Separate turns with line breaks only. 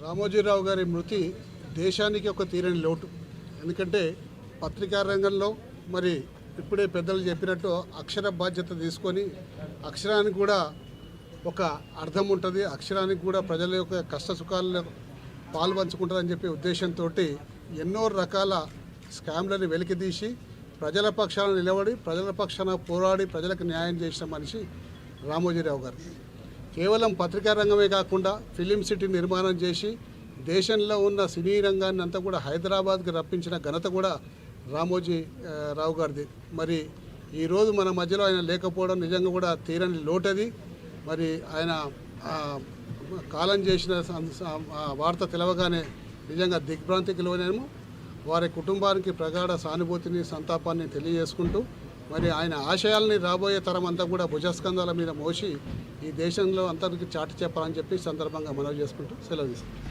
రామోజీరావు గారి మృతి దేశానికి ఒక తీరని లోటు. ఎందుకంటే పత్రికా రంగంలో మరి ఇప్పుడే పెద్దలు చెప్పినట్టు అక్షర బాధ్యత తీసుకొని అక్షరానికి కూడా ఒక అర్థం ఉంటుంది, అక్షరానికి కూడా ప్రజల యొక్క కష్ట సుఖాల్లో పాల్పంచుకుంటుందని చెప్పే ఉద్దేశంతో ఎన్నో రకాల స్కామ్లను వెలికితీసి ప్రజల పక్షాన నిలబడి ప్రజల పక్షాన పోరాడి ప్రజలకు న్యాయం చేసిన మనిషి రామోజీరావు గారు. కేవలం పత్రికా రంగమే కాకుండా ఫిలిం సిటీ నిర్మాణం చేసి దేశంలో ఉన్న సినీ రంగాన్ని అంతా కూడా హైదరాబాద్కి రప్పించిన ఘనత కూడా రామోజీరావు గారిది. మరి ఈరోజు మన మధ్యలో ఆయన లేకపోవడం నిజంగా కూడా తీరని లోటది. మరి ఆయన కాలం చేసిన వార్త తెలవగానే నిజంగా దిగ్భ్రాంతికి లోనేమో. వారి కుటుంబానికి ప్రగాఢ సానుభూతిని సంతాపాన్ని తెలియజేసుకుంటూ మరి ఆయన ఆశయాల్ని రాబోయే తరం అంతా కూడా భుజస్కంధాల మీద మోసి ఈ దేశంలో అందరికీ చాటి చెప్పాలని చెప్పి సందర్భంగా మనవి చేసుకుంటూ సెలవు తీసుకుంటాం.